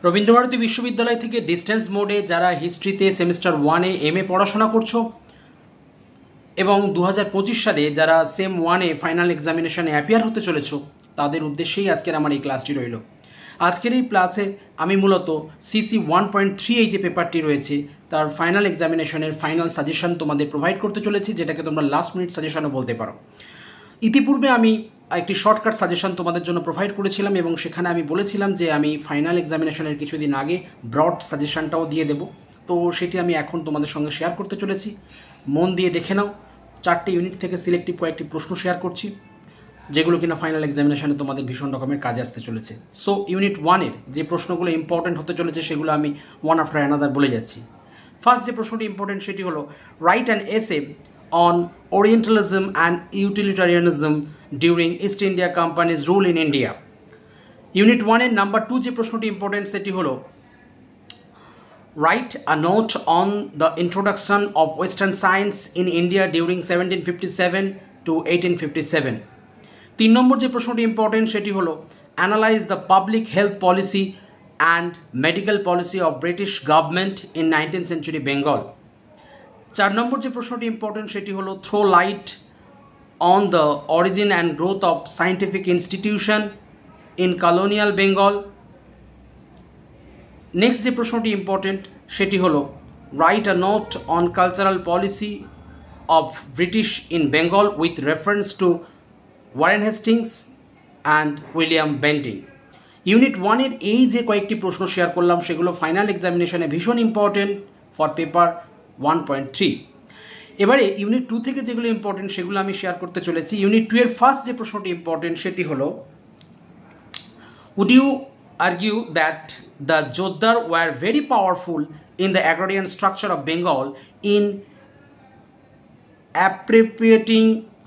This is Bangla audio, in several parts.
রবীন্দ্রভারতী বিশ্ববিদ্যালয় থেকে ডিস্টেন্স মোডে যারা হিস্ট্রিতে সেমিস্টার 1-এ এমএ পড়াশোনা করছো এবং 2025 সালে যারা সেম 1-এ ফাইনাল এক্সামিনেশনে অ্যাপিয়ার হতে চলেছো তাদের উদ্দেশ্যেই আজকের আমার এই ক্লাসটি রইল। আজকের এই ক্লাসে আমি মূলত সিসি 1.3 এই যে পেপারটি রয়েছে তার ফাইনাল এক্সামিনেশনের ফাইনাল সাজেশন তোমাদের প্রোভাইড করতে চলেছি, যেটাকে তোমরা লাস্ট মিনিট সাজেশনও বলতে পারো। ইতিপূর্বে আমি একটি শর্টকাট সাজেশন তোমাদের জন্য প্রোভাইড করেছিলাম এবং সেখানে আমি বলেছিলাম যে আমি ফাইনাল এক্সামিনেশনের কিছুদিন আগে ব্রড সাজেশনটাও দিয়ে দেব। তো সেটি আমি এখন তোমাদের সঙ্গে শেয়ার করতে চলেছি, মন দিয়ে দেখে নাও। 4টে ইউনিট থেকে সিলেক্টিভ কয়েকটি প্রশ্ন শেয়ার করছি যেগুলো কিনা ফাইনাল এক্সামিনেশনে তোমাদের ভীষণ রকমের কাজে আসতে চলেছে। সো ইউনিট 1-এর যে প্রশ্নগুলো ইম্পর্টেন্ট হতে চলেছে সেগুলো আমি ওয়ান আফটার অ্যানাদার বলে যাচ্ছি। ফার্স্ট যে প্রশ্নটি ইম্পর্টেন্ট সেটি হলো write an essay on Orientalism and Utilitarianism during East India Company's rule in India. Unit 1 এর নাম্বার 2 যে প্রশ্নটি ইম্পর্টেন্ট সেটি হলো write a note on the introduction of Western science in India during 1757 to 1857. 3 নম্বর যে প্রশ্নটি ইম্পর্টেন্ট সেটি হলো analyze the public health policy and medical policy of British government in 19th century Bengal. 4 নম্বর যে প্রশ্নটি ইম্পর্টেন্ট সেটি হলো throw light on the origin and growth of scientific institution in colonial Bengal. Next যে প্রশ্নটি ইম্পর্টেন্ট সেটি হলো write a note on cultural policy of British in Bengal with reference to Warren Hastings and William Bentinck. Unit 1-এর এই যে কয়েকটি প্রশ্ন শেয়ার করলাম সেগুলো ফাইনাল এক্সামিনেশনে ভীষণ ইম্পর্টেন্ট ফর পেপার 1.3। এবারে ইউনিট 2 থেকে যেগুলো ইম্পর্টেন্ট সেগুলো আমি শেয়ার করতে চলেছি। ইউনিট 2 এর ফার্স্ট যে প্রশ্নটি ইম্পর্টেন্ট সেটি হলো would you argue that the jotedar were very powerful in the agrarian structure of Bengal in appropriating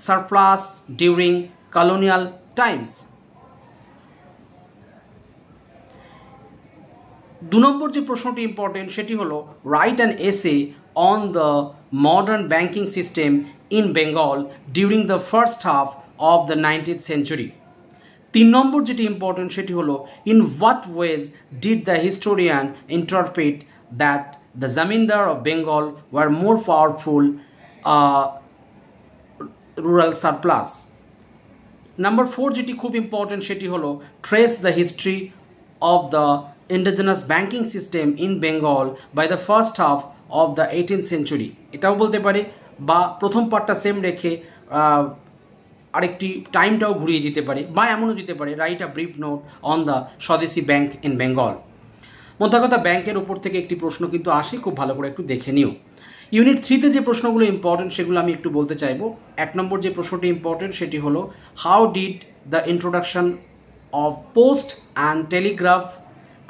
surplus during colonial times. 2 number যে প্রশ্নটি ইম্পর্টেন্ট সেটি হলো write an essay on the modern banking system in Bengal during the first half of the 19th century. 3 নম্বর যেটি ইম্পর্টেন্ট সেটি হলো in what ways did the historian interpret that the zamindar of Bengal were more powerful rural surplus. Number 4 যেটি খুব ইম্পর্টেন্ট সেটি হলো trace the history of the indigenous banking system in Bengal by the first half of the 18th century. এটাও বলতে পারে বা প্রথম পার্টটা সেম রেখে আরেকটি টাইমটাও ঘুরিয়ে যেতে পারে বা এমনও যেতে পারে write a brief note on the স্বদেশি ব্যাংক ইন বেঙ্গল। মোদ্দা কথা ব্যাংকের ওপর থেকে একটি প্রশ্ন কিন্তু আসে, খুব ভালো করে একটু দেখে নিও। ইউনিট 3-তে যে প্রশ্নগুলো ইম্পর্টেন্ট সেগুলো আমি একটু বলতে চাইবো। 1 নম্বর যে প্রশ্নটি ইম্পর্টেন্ট সেটি হলো how did the introduction of post and Telegraph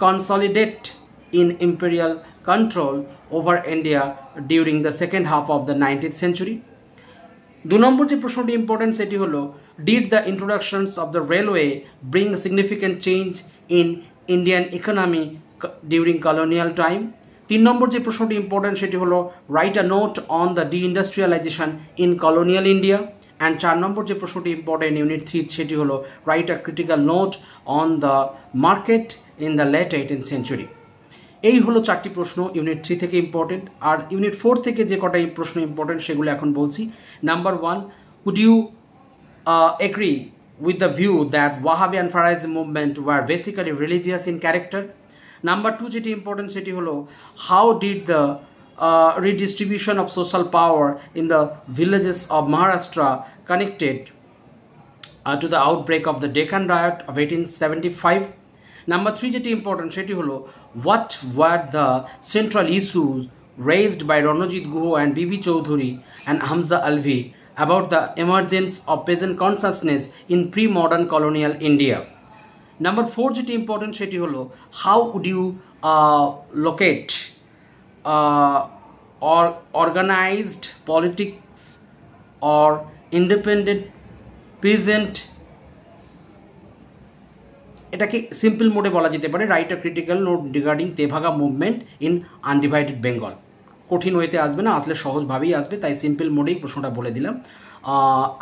consolidate in imperial control over India during the second half of the 19th century. 2 number যে প্রশ্নটি ইম্পর্টেন্ট সেটি হলো did the introductions of the railway bring a significant change in Indian economy during colonial time. 3 নম্বর যে প্রশ্নটি ইম্পর্টেন্ট সেটি হলো write a note on the deindustrialization in colonial India. And 4 নম্বর যে প্রশ্নটি ইম্পর্টেন্ট ইউনিট 3 সেটি হলো write a critical note on the market in the late 18th century. এই হলো 4টি প্রশ্ন ইউনিট 3 থেকে ইম্পর্টেন্ট। আর ইউনিট 4 থেকে যে কটা প্রশ্ন ইম্পর্টেন্ট সেগুলো এখন বলছি। Number 1, would you agree with the view that Wahabi and Faraizi movement were basically religious in character. Number 2 যেটি ইম্পর্টেন্ট সেটি হলো how did the redistribution of social power in the villages of Maharashtra connected to the outbreak of the Deccan Riot of 1875. Number 3 যেটি ইম্পর্টেন্ট সেটি হলো what were the central issues raised by Ranojit Guha and B.B. Chowdhury and Hamza Alvi about the emergence of peasant consciousness in pre-modern colonial India. Number 4 যেটি ইম্পর্টেন্ট সেটি হলো how would you locate or organized politics or independent peasant, এটাকে সিম্পল মোডে বলা যেতে পারে right a critical note regarding Tebhaga movement in undivided Bengal. কঠিন ওয়েতে আসবে না, আসলে সহজভাবেই আসবে, তাই সিম্পল মোডেই প্রশ্নটা বলে দিলাম।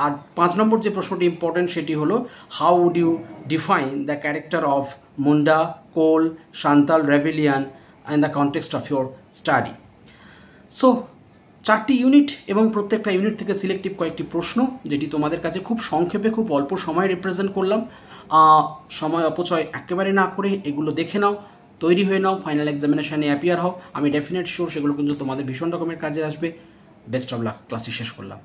আর 5 নম্বর যে প্রশ্নটি ইম্পর্টেন্ট সেটি হলো how would you define the character of Munda, Kol, Santhal rebellion in the context of your study. So 4টি ইউনিট এবং প্রত্যেকটা ইউনিট থেকে সিলেক্টিভ কয়েকটি প্রশ্ন, যেটি তোমাদের কাছে খুব সংক্ষেপে খুব অল্প সময় রিপ্রেজেন্ট করলাম। সময় অপচয় একেবারে না করে এগুলো দেখে নাও, তৈরি হয়ে নাও, ফাইনাল এক্সামিনেশানে অ্যাপিয়ার হও। আমি ডেফিনেট শিওর সেগুলো কিন্তু তোমাদের ভীষণ রকমের কাজে আসবে। Best of luck. ক্লাসটি শেষ করলাম।